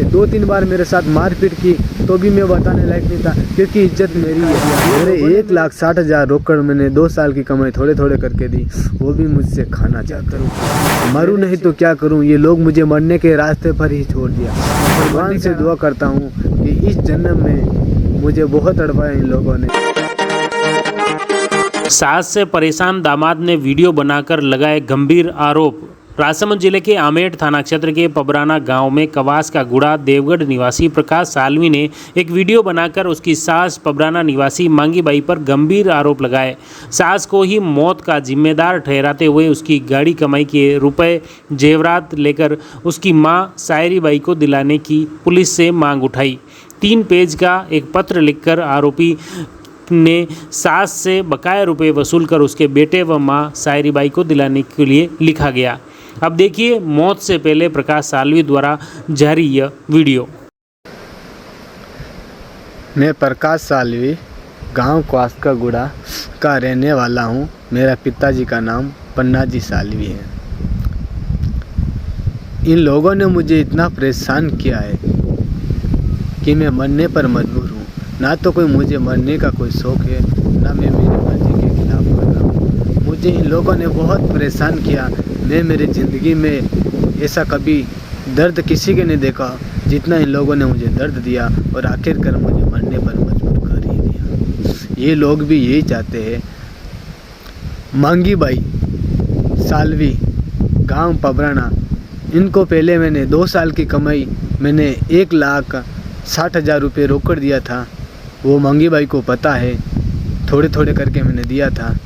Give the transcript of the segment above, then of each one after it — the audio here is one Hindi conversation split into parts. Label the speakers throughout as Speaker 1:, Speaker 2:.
Speaker 1: 2-3 बार मेरे साथ मारपीट की तो भी मैं बताने लायक नहीं था, क्योंकि इज्जत मेरी है। मेरे 1,60,000 रोकड़ मैंने 2 साल की कमाई थोड़े थोड़े करके दी, वो भी मुझसे खाना चाहते हैं। मरूं नहीं तो क्या करूं, ये लोग मुझे मरने के रास्ते पर ही छोड़ दिया। भगवान से दुआ करता हूँ कि इस जन्म में मुझे बहुत तड़पाया इन लोगों ने।
Speaker 2: सास से परेशान दामाद ने वीडियो बनाकर लगाए गंभीर आरोप। राजसमंद जिले के आमेठ थाना क्षेत्र के पबराना गांव में कवास का गुड़ा देवगढ़ निवासी प्रकाश सालवी ने एक वीडियो बनाकर उसकी सास पबराना निवासी मांगी बाई पर गंभीर आरोप लगाए। सास को ही मौत का जिम्मेदार ठहराते हुए उसकी गाड़ी कमाई के रुपए जेवरात लेकर उसकी मां सायरी बाई को दिलाने की पुलिस से मांग उठाई। 3 पेज का एक पत्र लिखकर आरोपी ने सास से बकाया रुपए वसूल कर उसके बेटे व मां सायरी बाई को दिलाने के लिए लिखा गया। अब देखिए मौत से पहले प्रकाश सालवी द्वारा जारी यह वीडियो।
Speaker 1: मैं प्रकाश सालवी गांव क्वास्का गुड़ा का रहने वाला हूं। मेरा पिताजी का नाम पन्नाजी सालवी है। इन लोगों ने मुझे इतना परेशान किया है कि मैं मरने पर मजबूर हूं। ना तो कोई मुझे मरने का कोई शौक़ है, ना मैं मेरी मर्जी के खिलाफ कर रहा हूँ। मुझे इन लोगों ने बहुत परेशान किया। मैं मेरी ज़िंदगी में ऐसा कभी दर्द किसी के नहीं देखा जितना इन लोगों ने मुझे दर्द दिया, और आखिरकार मुझे मरने पर मजबूर कर ही दिया। ये लोग भी यही चाहते हैं। मांगी बाई सालवी गांव पबराना, इनको पहले मैंने 2 साल की कमाई मैंने 1,60,000 रुपये रोकड़ दिया था। वो मांगी बाई को पता है, थोड़े थोड़े करके मैंने दिया था।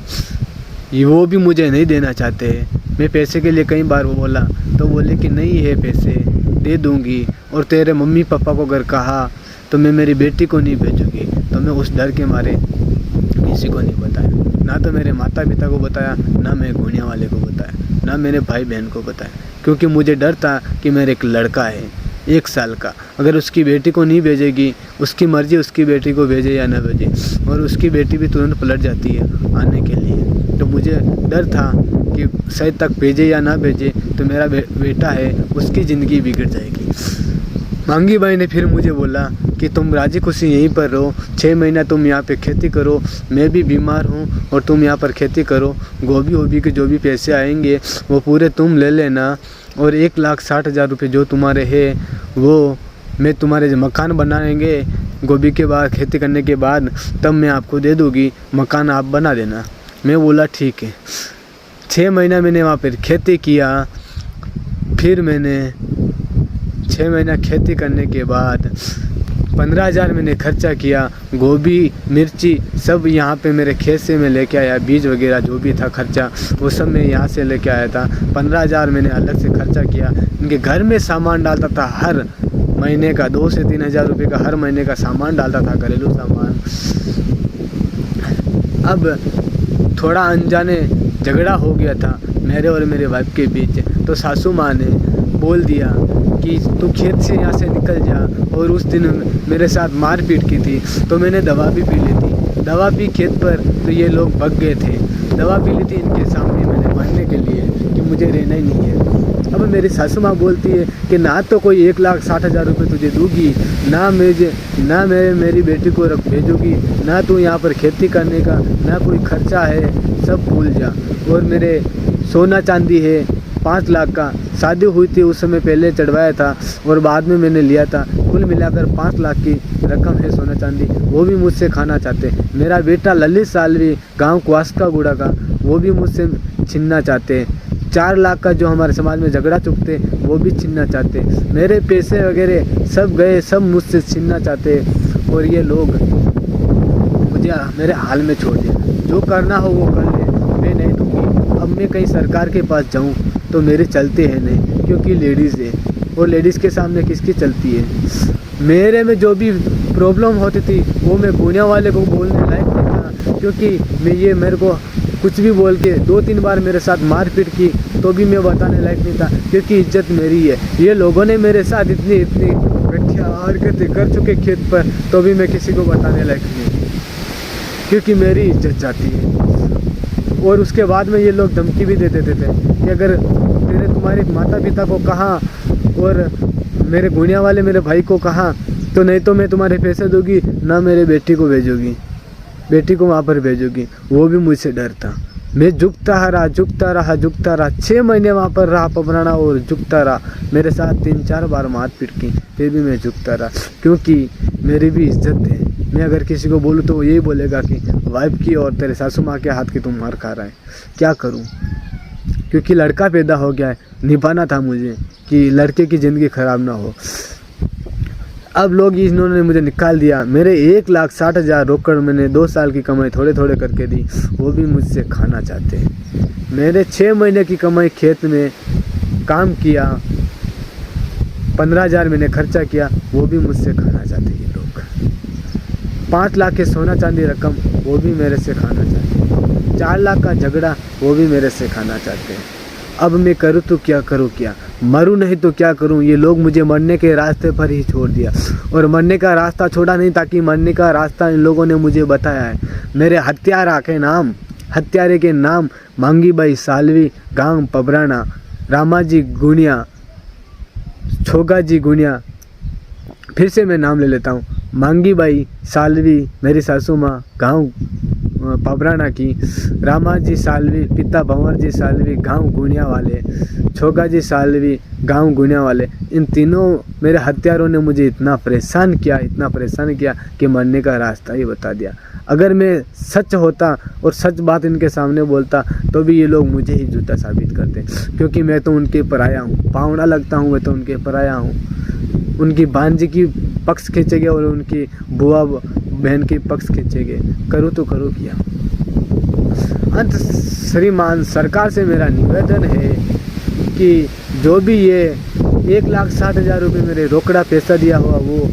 Speaker 1: ये वो भी मुझे नहीं देना चाहते हैं। मैं पैसे के लिए कई बार वो बोला तो बोले कि नहीं है, पैसे दे दूंगी, और तेरे मम्मी पापा को अगर कहा तो मैं मेरी बेटी को नहीं भेजूंगी। तो मैं उस डर के मारे किसी को नहीं बताया, ना तो मेरे माता पिता को बताया, ना मेरे गुनिया वाले को बताया, ना मेरे भाई बहन को बताया, क्योंकि मुझे डर था कि मेरे एक लड़का है 1 साल का, अगर उसकी बेटी को नहीं भेजेगी, उसकी मर्ज़ी उसकी बेटी को भेजे या ना भेजे, और उसकी बेटी भी तुरंत पलट जाती है आने के लिए। तो मुझे डर था कि शायद तक भेजे या ना भेजे तो मेरा बेटा है उसकी ज़िंदगी बिगड़ जाएगी। मांगी बाई ने फिर मुझे बोला कि तुम राजी खुशी यहीं पर रहो, 6 महीना तुम यहाँ पे खेती करो, मैं भी बीमार हूँ और तुम यहाँ पर खेती करो, गोभी वोभी के जो भी पैसे आएंगे वो पूरे तुम ले लेना, और 1,60,000 रुपये जो तुम्हारे हैं वो मैं तुम्हारे मकान बनाएंगे गोभी के बाद, खेती करने के बाद, तब मैं आपको दे दूँगी, मकान आप बना देना। मैं बोला ठीक है। 6 महीना मैंने वहाँ पर खेती किया। फिर मैंने 6 महीना खेती करने के बाद 15,000 मैंने खर्चा किया। गोभी मिर्ची सब यहाँ पे मेरे खेत से मैं लेके आया, बीज वगैरह जो भी था खर्चा वो सब मैं यहाँ से लेके आया था। 15,000 मैंने अलग से खर्चा किया। इनके घर में सामान डालता था, हर महीने का 2 से 3,000 रुपये का हर महीने का सामान डालता था, घरेलू सामान। अब थोड़ा अनजाने झगड़ा हो गया था मेरे और मेरे वाइफ के बीच, तो सासू माँ ने बोल दिया कि तू खेत से यहाँ से निकल जा, और उस दिन मेरे साथ मारपीट की थी तो मैंने दवा भी पी ली थी। दवा पी खेत पर तो ये लोग भग गए थे। दवा पी ली थी इनके सामने मैंने मारने के लिए कि मुझे रहना ही नहीं है। अब मेरी सासू माँ बोलती है कि ना तो कोई 1,60,000 रुपये तुझे दूंगी, ना मेरी बेटी को रख भेजूगी, ना तू यहाँ पर खेती करने का ना कोई खर्चा है, सब भूल जा। और मेरे सोना चांदी है 5 लाख का, शादी हुई थी उस समय पहले चढ़वाया था और बाद में मैंने लिया था। कुल मिलाकर 5 लाख की रकम है सोना चांदी, वो भी मुझसे खाना चाहते। मेरा बेटा ललित सालवी गांव क्वास्का गुड़ा का, वो भी मुझसे छीनना चाहते। 4 लाख का जो हमारे समाज में झगड़ा चुकते वो भी छीनना चाहते। मेरे पैसे वगैरह सब गए, सब मुझसे छीनना चाहते, और ये लोग मुझे मेरे हाल में छोड़ दिया। जो करना हो वो कर ले, मैं नहीं दूँगी। अब मैं कहीं सरकार के पास जाऊँ तो मेरे चलते हैं नहीं, क्योंकि लेडीज़ है, और लेडीज़ के सामने किसकी चलती है। मेरे में जो भी प्रॉब्लम होती थी वो मैं गुनिया वाले को बोलने लायक नहीं था, क्योंकि मेरे को कुछ भी बोल के 2-3 बार मेरे साथ मारपीट की तो भी मैं बताने लायक नहीं था, क्योंकि इज्जत मेरी है। ये लोगों ने मेरे साथ इतनी घटिया हरकतें कर चुके खेत पर, तो भी मैं किसी को बताने लायक नहीं, क्योंकि मेरी इज्जत जाती है। और उसके बाद में ये लोग धमकी भी दे देते थे कि अगर तुम्हारे माता पिता को कहा और मेरे गुनिया वाले मेरे भाई को कहा तो नहीं तो मैं तुम्हारे पैसे दूंगी ना मेरे बेटी को भेजोगी, बेटी को वहाँ पर भेजोगी। वो भी मुझसे डरता। मैं झुकता रहा 6 महीने वहाँ पर रहा पबराना और झुकता रहा। मेरे साथ 3-4 बार मारपीट की, फिर भी मैं झुकता रहा, क्योंकि मेरी भी इज्जत है। मैं अगर किसी को बोलूँ तो वो यही बोलेगा कि वाइफ की और तेरे सासू माँ के हाथ की तुम मार खा रहा है। क्या करूँ, क्योंकि लड़का पैदा हो गया है, निभाना था मुझे कि लड़के की ज़िंदगी ख़राब ना हो। अब लोग इन्होंने मुझे निकाल दिया। मेरे 1,60,000 रोकड़ मैंने 2 साल की कमाई थोड़े थोड़े करके दी, वो भी मुझसे खाना चाहते हैं। मेरे 6 महीने की कमाई खेत में काम किया, 15,000 मैंने खर्चा किया, वो भी मुझसे खाना चाहते हैं ये लोग। 5 लाख के सोना चांदी रकम, वो भी मेरे से खाना चाहते हैं। 4 लाख का झगड़ा, वो भी मेरे से खाना चाहते हैं। अब मैं करूँ तो क्या करूँ, क्या मरूँ नहीं तो क्या करूँ। ये लोग मुझे मरने के रास्ते पर ही छोड़ दिया, और मरने का रास्ता छोड़ा नहीं, ताकि मरने का रास्ता इन लोगों ने मुझे बताया है। मेरे हत्यारे के नाम मांगी बाई सालवी, गांव पबराना, रामाजी गुनिया, छोगाजी गुनिया। फिर से मैं नाम ले लेता हूँ। मांगी बाई सालवी मेरी सासू माँ, गांव पबराना की, रामाजी सालवी पिता भंवर जी सालवी, गांव गुनिया वाले, छोगा जी सालवी, गांव गुनिया वाले। इन तीनों मेरे हत्यारों ने मुझे इतना परेशान किया कि मरने का रास्ता ही बता दिया। अगर मैं सच होता और सच बात इनके सामने बोलता तो भी ये लोग मुझे ही झूठा साबित करते, क्योंकि मैं तो उनके पराया हूँ, पावना लगता हूँ, मैं तो उनके पराया हूँ। उनकी भांजी की पक्ष खींचेंगे और उनकी बुआ बहन की पक्ष खींचेंगे। करूँ तो करूँ क्या। अंत श्रीमान सरकार से मेरा निवेदन है कि जो भी ये 1,60,000 रुपये मेरे रोकड़ा पैसा दिया हुआ, वो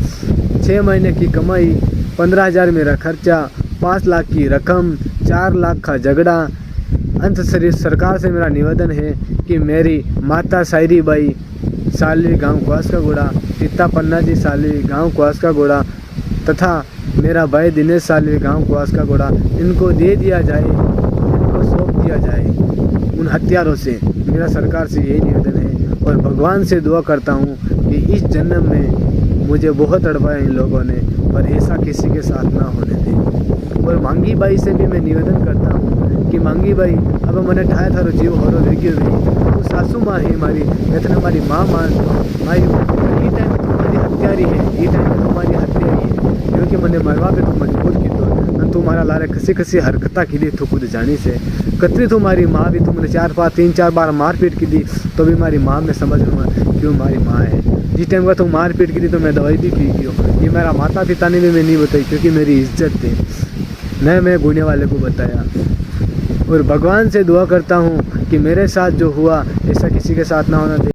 Speaker 1: 6 महीने की कमाई, 15,000 मेरा खर्चा, 5 लाख की रकम, 4 लाख का झगड़ा। अंत सरकार से मेरा निवेदन है कि मेरी माता सायरी बाई सालवी, गांव क्वास का गोड़ा, पिता पन्ना जी सालवी, गांव क्वास का गोड़ा, तथा मेरा भाई दिनेश सालवी, गांव क्वास का गोड़ा, इनको दे दिया जाए, इनको सौंप दिया जाए उन हत्यारों से। मेरा सरकार से यही निवेदन है, और भगवान से दुआ करता हूँ कि इस जन्म में मुझे बहुत तड़पाया इन लोगों ने, पर ऐसा किसी के साथ ना होने दें। और मांगी बाई से भी मैं निवेदन करता हूँ कि मांगी बाई, अब मैंने ठाया थारो जीव होरो वेग्यो भी, तू सासू माँ है मारी, यतने मारी माँ मारी, ये टाइम तुम्हारी हत्यारी है, ये टाइम तुम्हारी हत्यारी है, क्योंकि मैंने मरवा पे तो मजबूर की तो तुम्हारा लारे कसी हरकता की दी तो खुद जानी से कतरी तुम्हारी माँ भी तुमने 3-4 बार मारपीट की दी, तो भी हमारी माँ में समझ लूँगा क्यों हमारी माँ है। जिस टाइम का तुम मारपीट की थी तो मैं दवाई भी पी क्यों, ये मेरा माता पिता ने भी मैं नहीं बताई, क्योंकि मेरी इज्जत थी, न मैं गुने वाले को बताया। और भगवान से दुआ करता हूँ कि मेरे साथ जो हुआ ऐसा किसी के साथ ना होना दे।